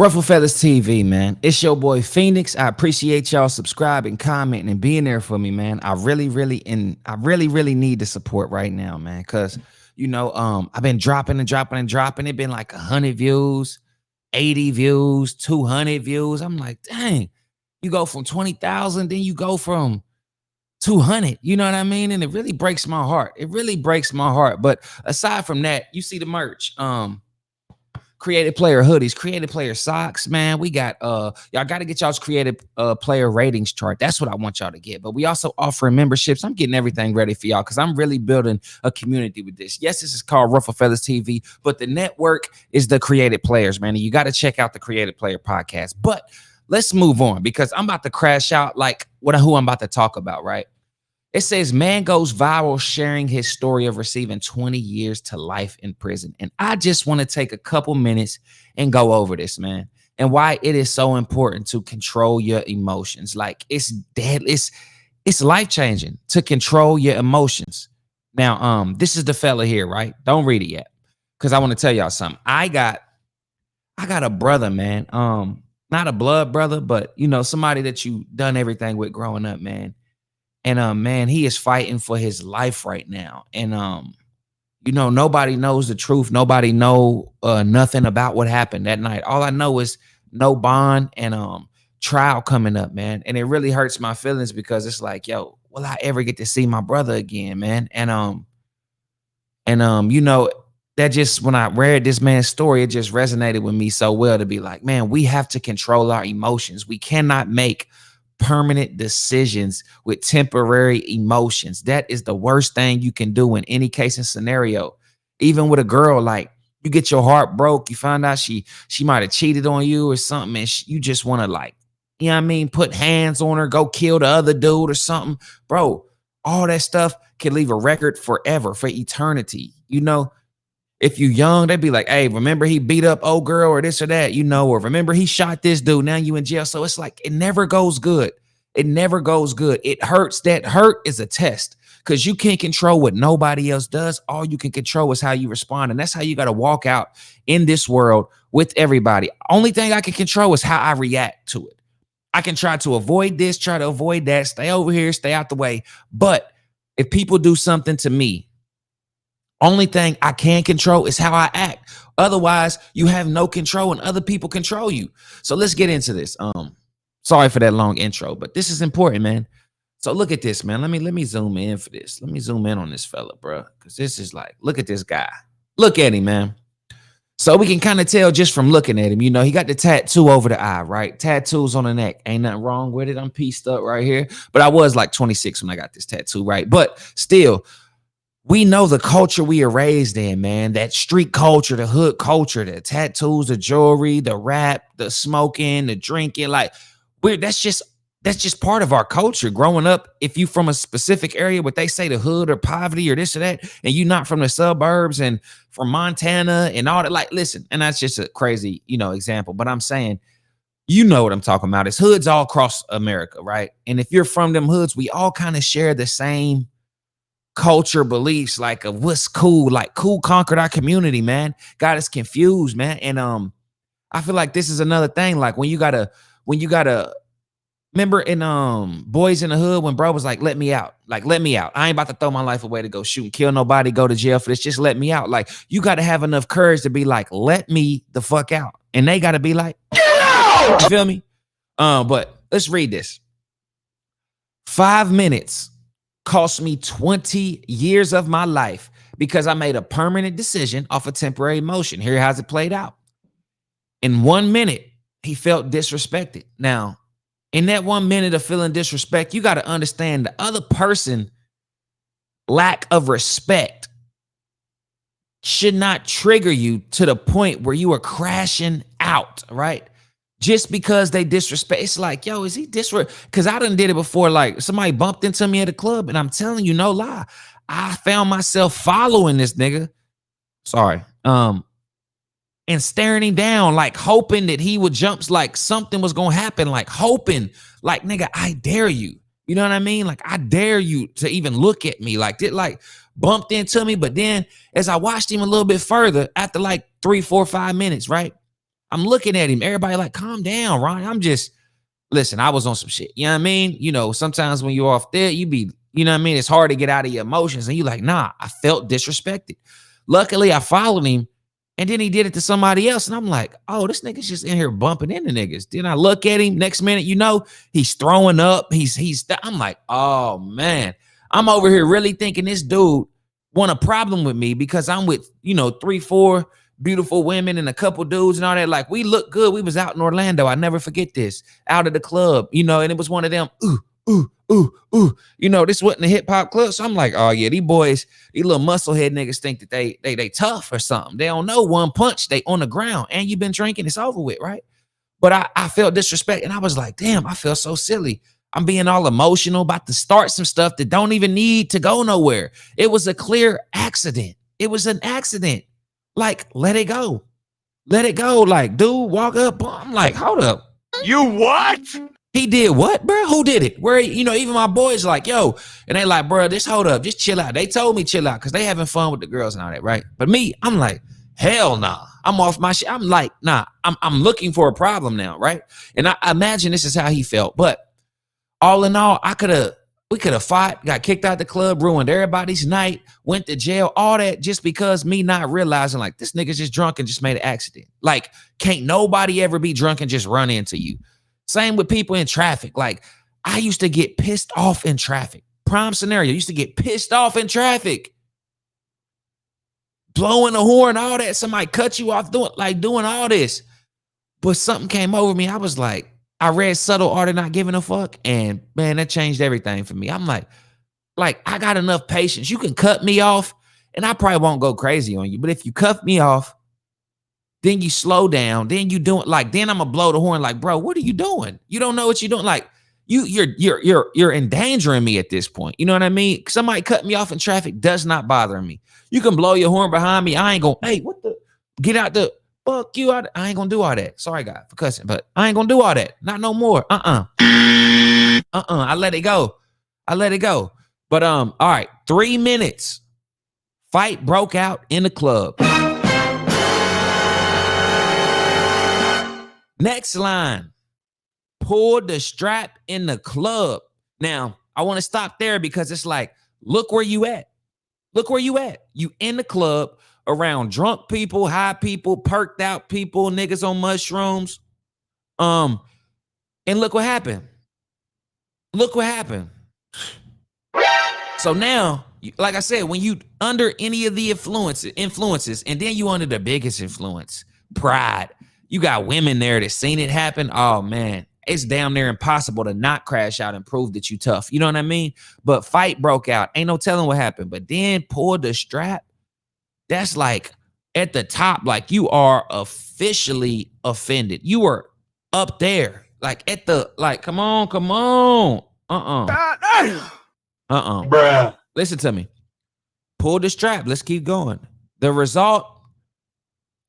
Ruffle Feathers TV, man. It's your boy Phoenix. I appreciate y'all subscribing, commenting, and being there for me, man. I really need the support right now, man. Cause I've been dropping and dropping and dropping. It been like 100 views, 80 views, 200 views. I'm like, dang, you go from 20,000, then you go from 200. You know what I mean? And it really breaks my heart. It really breaks my heart. But aside from that, you see the merch. Creative player hoodies, creative player socks, man. We got y'all got to get y'all's creative player ratings chart. That's what I want y'all to get. But we also offering memberships. I'm getting everything ready for y'all because I'm really building a community with this. Yes, this is called Ruffle Feathers TV, but the network is the Creative Players, man. And you got to check out the Creative Player podcast. But let's move on because I'm about to crash out like who I'm about to talk about, right? It says, man goes viral sharing his story of receiving 20 years to life in prison. And I just want to take a couple minutes and go over this, man, and why it is so important to control your emotions. Like it's life-changing to control your emotions. Now, this is the fella here, right? Don't read it yet because I want to tell y'all something. I got a brother, man. Not a blood brother, but somebody that you done everything with growing up, man. And man, he is fighting for his life right now. And nobody knows the truth. Nobody know nothing about what happened that night. All I know is no bond and trial coming up, man. And it really hurts my feelings because it's like, yo, will I ever get to see my brother again, man? That just when I read this man's story, it just resonated with me so well to be like, man, we have to control our emotions. We cannot make permanent decisions with temporary emotions. That is the worst thing you can do in any case and scenario. Even with a girl, like you get your heart broke, you find out she might have cheated on you or something, and you just want to put hands on her, go kill the other dude or something, bro. All that stuff can leave a record forever, for eternity. If you young, they'd be like, hey, remember he beat up old girl or this or that, or remember he shot this dude, now you in jail. So it's like, it never goes good. It never goes good. It hurts. That hurt is a test because you can't control what nobody else does. All you can control is how you respond. And that's how you got to walk out in this world with everybody. Only thing I can control is how I react to it. I can try to avoid this, try to avoid that, stay over here, stay out the way. But if people do something to me, only thing I can control is how I act. Otherwise, you have no control and other people control you. So let's get into this. Sorry for that long intro, but this is important, man. So look at this, man. Let me zoom in for this. Let me zoom in on this fella, bro. Because this is like, look at this guy. Look at him, man. So we can kind of tell just from looking at him, he got the tattoo over the eye, right? Tattoos on the neck. Ain't nothing wrong with it. I'm pieced up right here. But I was like 26 when I got this tattoo, right? But still, we know the culture we are raised in, man. That street culture, the hood culture, the tattoos, the jewelry, the rap, the smoking, the drinking. Like, that's just part of our culture. Growing up, if you from a specific area, what they say the hood or poverty or this or that, and you not from the suburbs and from Montana and all that. Like, listen, and that's just a crazy, example. But I'm saying, what I'm talking about. It's hoods all across America, right? And if you're from them hoods, we all kind of share the same culture beliefs, like of what's cool. Like cool conquered our community, man. Got us confused, man. And I feel like this is another thing. Like when you gotta remember in Boys in the Hood when bro was like, let me out. Like, let me out. I ain't about to throw my life away to go shoot and kill nobody, go to jail for this. Just let me out. Like, you got to have enough courage to be like, let me the fuck out. And they got to be like, get out! You feel me? But let's read this. 5 minutes cost me 20 years of my life because I made a permanent decision off a temporary emotion. Here how's it played out. In 1 minute, he felt disrespected. Now, in that 1 minute of feeling disrespect, you got to understand the other person lack of respect should not trigger you to the point where you are crashing out, right? Just because they disrespect. It's like, yo, is he disrespect? Because I done did it before. Like somebody bumped into me at a club and I'm telling you, no lie, I found myself following this nigga. Sorry. And staring him down, like hoping that he would jump, like something was gonna happen, like hoping, like, nigga, I dare you. You know what I mean? Like, I dare you to even look at me. Like, it like bumped into me. But then as I watched him a little bit further, after like 3, 4, 5 minutes, right? I'm looking at him. Everybody like, calm down, Ron. I'm just, listen, I was on some shit. You know what I mean? You know, sometimes when you're off there, you be, you know what I mean? It's hard to get out of your emotions. And you like, nah, I felt disrespected. Luckily, I followed him. And then he did it to somebody else. And I'm like, oh, this nigga's just in here bumping into niggas. Then I look at him. Next minute, you know, he's throwing up. I'm like, oh, man. I'm over here really thinking this dude want a problem with me because I'm with, you know, 3-4 beautiful women and a couple dudes and all that. Like, we look good. We was out in Orlando. I never forget this. Out of the club, you know, and it was one of them, ooh. You know, this wasn't a hip hop club. So I'm like, oh yeah, these boys, these little musclehead niggas think that they tough or something. They don't know one punch, they on the ground. And you've been drinking, it's over with, right? But I felt disrespect and I was like, damn, I feel so silly. I'm being all emotional, about to start some stuff that don't even need to go nowhere. It was a clear accident. It was an accident. Like, let it go. Let it go. Like, dude, walk up. I'm like, hold up. You what? He did what, bro? Who did it? Where, you know, even my boys like, yo, and they like, bro, just hold up, just chill out. They told me chill out because they having fun with the girls and all that, right? But me, I'm like, hell nah. I'm off my shit. I'm like, nah, I'm looking for a problem now, right? And I imagine this is how he felt. But all in all, we could have fought, got kicked out the club, ruined everybody's night, went to jail, all that just because me not realizing like this nigga's just drunk and just made an accident. Like, can't nobody ever be drunk and just run into you. Same with people in traffic. Like, I used to get pissed off in traffic. Prime scenario, used to get pissed off in traffic. Blowing the horn, all that. Somebody cut you off doing all this. But something came over me. I was like, I read Subtle Art of Not Giving a Fuck. And man, that changed everything for me. I'm like, I got enough patience. You can cut me off and I probably won't go crazy on you. But if you cut me off, then you slow down, then you do it like, then I'm gonna blow the horn like, bro, what are you doing? You don't know what you're doing. Like, you're endangering me at this point. You know what I mean? Somebody cut me off in traffic does not bother me. You can blow your horn behind me. I ain't gonna, hey, what the, get out the, fuck you out. I ain't gonna do all that. Sorry, God, for cussing, but I ain't gonna do all that. Not no more. I let it go. But all right, 3 minutes. Fight broke out in the club. Next line, pulled the strap in the club. Now, I want to stop there because it's like, look where you at. Look where you at. You in the club around drunk people, high people, perked out people, niggas on mushrooms. And look what happened. Look what happened. So now, like I said, when you under any of the influences, and then you under the biggest influence, pride. You got women there that seen it happen. Oh, man, it's damn near impossible to not crash out and prove that you tough. You know what I mean? But fight broke out. Ain't no telling what happened. But then pulled the strap. That's like at the top, like you are officially offended. You were up there, like at the, like, come on. Bruh. Listen to me. Pull the strap. Let's keep going. The result,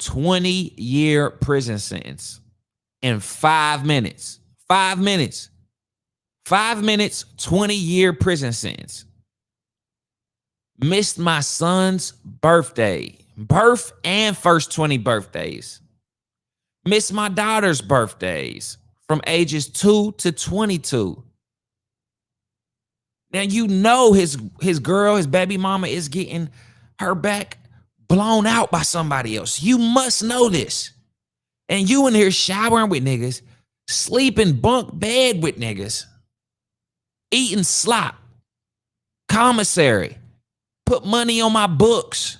20-year prison sentence in 5 minutes. 5 minutes. 5 minutes, 20-year prison sentence. Missed my son's birthday. Birth and first 20 birthdays. Missed my daughter's birthdays from ages 2 to 22. Now, you know his girl, his baby mama is getting her back blown out by somebody else. You must know this. And you in here showering with niggas, sleeping bunk bed with niggas, eating slop, commissary, put money on my books,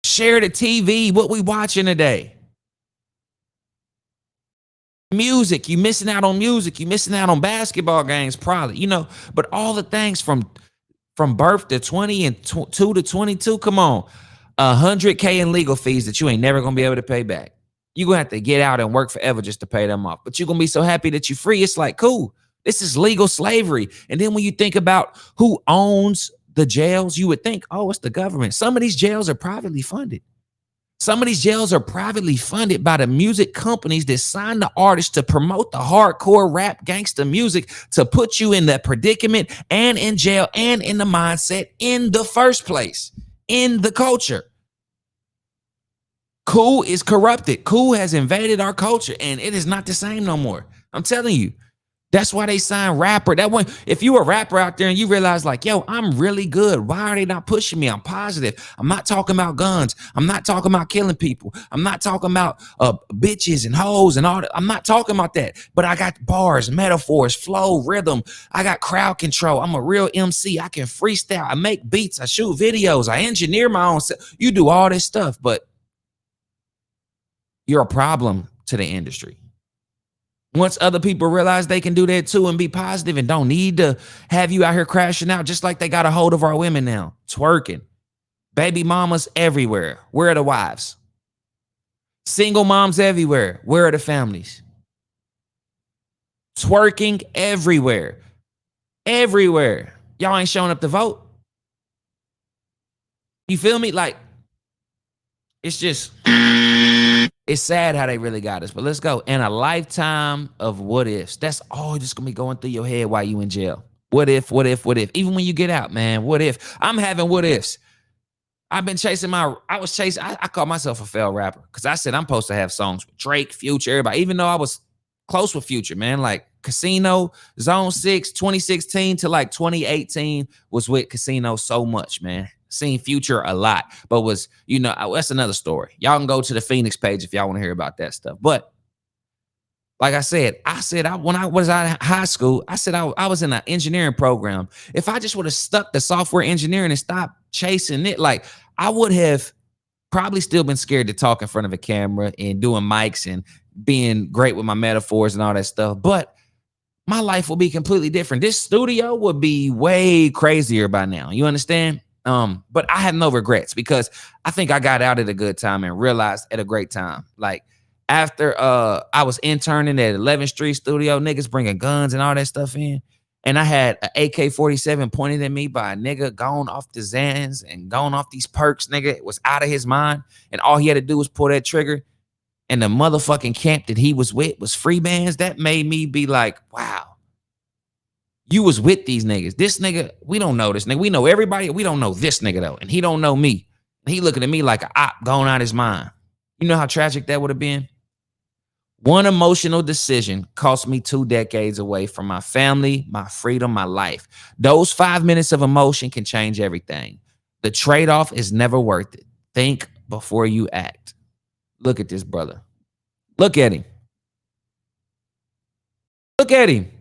share the TV, what we watching today. Music, you missing out on music, you missing out on basketball games probably, you know, but all the things from birth to 20 and 2 to 22, come on, $100K in legal fees that you ain't never gonna be able to pay back. You're gonna have to get out and work forever just to pay them off, but you're gonna be so happy that you're free. It's like, cool, this is legal slavery. And then when you think about who owns the jails, you would think, oh, it's the government. Some of these jails are privately funded. Some of these jails are privately funded by the music companies that sign the artists to promote the hardcore rap gangster music to put you in that predicament and in jail and in the mindset in the first place, in the culture. Cool is corrupted. Cool has invaded our culture and it is not the same no more. I'm telling you. That's why they sign rapper. That one, if you a rapper out there and you realize like, yo, I'm really good. Why are they not pushing me? I'm positive. I'm not talking about guns. I'm not talking about killing people. I'm not talking about bitches and hoes and all that. I'm not talking about that. But I got bars, metaphors, flow, rhythm. I got crowd control. I'm a real MC. I can freestyle. I make beats. I shoot videos. I engineer my own stuff. You do all this stuff, but you're a problem to the industry. Once other people realize they can do that too and be positive and don't need to have you out here crashing out, just like they got a hold of our women now, twerking, baby mamas everywhere. Where are the wives? Single moms everywhere. Where are the families? Twerking everywhere. Everywhere. Y'all ain't showing up to vote. You feel me? Like, it's just, it's sad how they really got us, but let's go. And a lifetime of what ifs. That's all just gonna be going through your head while you in jail. What if, what if, what if? Even when you get out, man, what if? I'm having what ifs. I've been chasing I call myself a failed rapper because I said I'm supposed to have songs with Drake, Future, everybody, even though I was close with Future, man. Like Casino, Zone 6, 2016 to like 2018 was with Casino so much, man. Seen Future a lot, but was, that's another story. Y'all can go to the Phoenix page if y'all want to hear about that stuff. But like I said, when I was out of high school, I said I was in an engineering program. If I just would have stuck to software engineering and stopped chasing it, like I would have probably still been scared to talk in front of a camera and doing mics and being great with my metaphors and all that stuff. But my life will be completely different. This studio would be way crazier by now. You understand? But I have no regrets because I think I got out at a good time and realized at a great time. Like after I was interning at 11th Street Studio, niggas bringing guns and all that stuff in. And I had an AK-47 pointed at me by a nigga gone off the Xans and gone off these perks, nigga. It was out of his mind. And all he had to do was pull that trigger. And the motherfucking camp that he was with was free bands. That made me be like, wow. You was with these niggas. This nigga, we don't know this nigga. We know everybody. We don't know this nigga though. And he don't know me. And he looking at me like a op going out his mind. You know how tragic that would have been? One emotional decision cost me 2 decades away from my family, my freedom, my life. Those 5 minutes of emotion can change everything. The trade-off is never worth it. Think before you act. Look at this brother. Look at him. Look at him.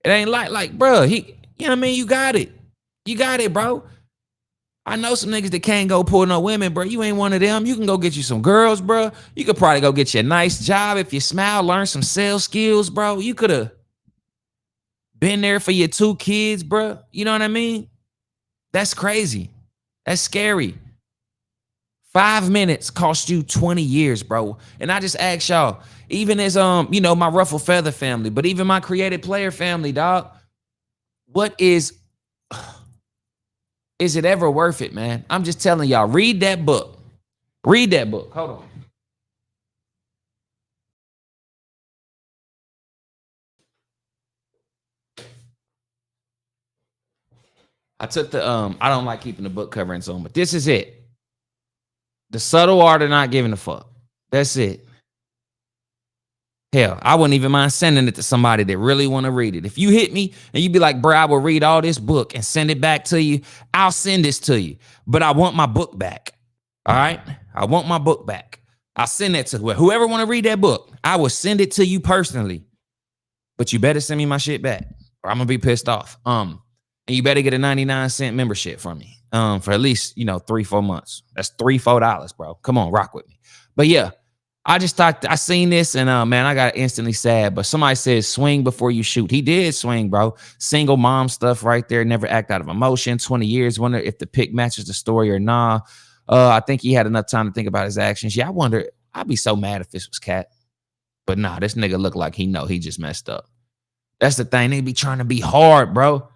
It ain't like, bro, you know what I mean? You got it. You got it, bro. I know some niggas that can't go pull no women, bro. You ain't one of them. You can go get you some girls, bro. You could probably go get you a nice job if you smile, learn some sales skills, bro. You could have been there for your 2 kids, bro. You know what I mean? That's crazy. That's scary. 5 minutes cost you 20 years, bro. And I just ask y'all, even as my Ruffle Feather family, but even my Creative Player family, dog, what is it ever worth it, man? I'm just telling y'all, read that book. Read that book. Hold on. I took the I don't like keeping the book coverings on, but this is it. The Subtle Art of Not Giving a Fuck. That's it. Hell, I wouldn't even mind sending it to somebody that really want to read it. If you hit me and you be like, bro, I will read all this book and send it back to you, I'll send this to you. But I want my book back. All right? I want my book back. I'll send that to whoever want to read that book. I will send it to you personally. But you better send me my shit back or I'm going to be pissed off. And you better get a 99-cent membership from me for at least, 3-4 months. That's $3-4, bro. Come on, rock with me. But yeah. I just thought I seen this and man, I got instantly sad. But somebody says swing before you shoot. He did swing, bro. Single mom stuff right there. Never act out of emotion. 20 years. Wonder if the pick matches the story or nah. I think he had enough time to think about his actions. Yeah, I wonder. I'd be so mad if this was Cat. But nah, this nigga look like he just messed up. That's the thing. They be trying to be hard, bro.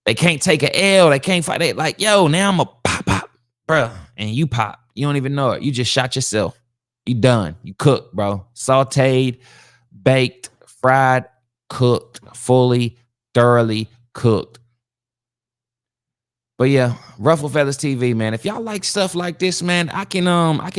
They can't take an L. They can't fight. They like, yo, now I'm a pop, bro. And you pop. You don't even know it. You just shot yourself. You done. You cooked, bro. Sauteed, baked, fried, cooked, fully, thoroughly cooked. But yeah, Ruffle Feathers TV, man. If y'all like stuff like this, man, I can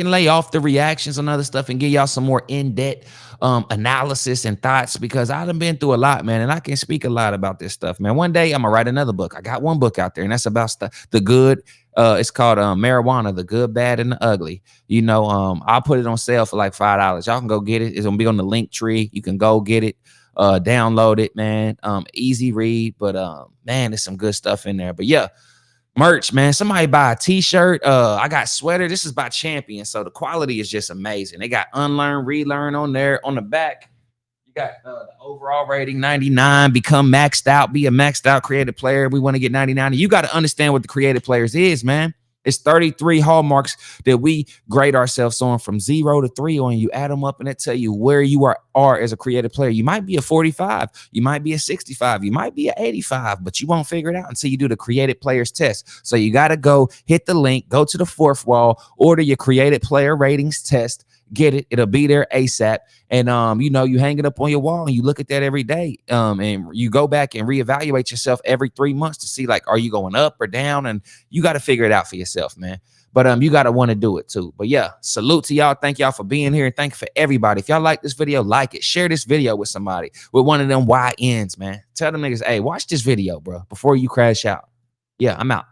lay off the reactions and other stuff and give y'all some more in-depth analysis and thoughts because I done been through a lot, man, and I can speak a lot about this stuff, man. One day I'm gonna write another book. I got one book out there, and that's about the good. It's called Marijuana, the Good, Bad, and the Ugly. I'll put it on sale for like $5. Y'all can go get it. It's gonna be on the link tree. You can go get it, download it, man. Easy read, but man, there's some good stuff in there. But yeah, merch, man. Somebody buy a t-shirt. I got sweater. This is by Champion, so the quality is just amazing. They got unlearn, relearn on there. On the back, you got the overall rating 99. Become maxed out. Be a maxed out creative player. We want to get 99. You got to understand what the creative players is, man. It's 33 hallmarks that we grade ourselves on from 0 to 3 on. You add them up and it tell you where you are as a creative player. You might be a 45, you might be a 65, you might be an 85, but you won't figure it out until you do the creative players test. So you got to go hit the link, go to the fourth wall, order your creative player ratings test, get it. It'll be there ASAP. And you hang it up on your wall and you look at that every day. And you go back and reevaluate yourself every 3 months to see, like, are you going up or down? And you got to figure it out for yourself, man. But you got to want to do it too. But yeah, salute to y'all. Thank y'all for being here. And thank you for everybody. If y'all like this video, like it. Share this video with somebody, with one of them YNs, man. Tell them niggas, hey, watch this video, bro, before you crash out. Yeah, I'm out.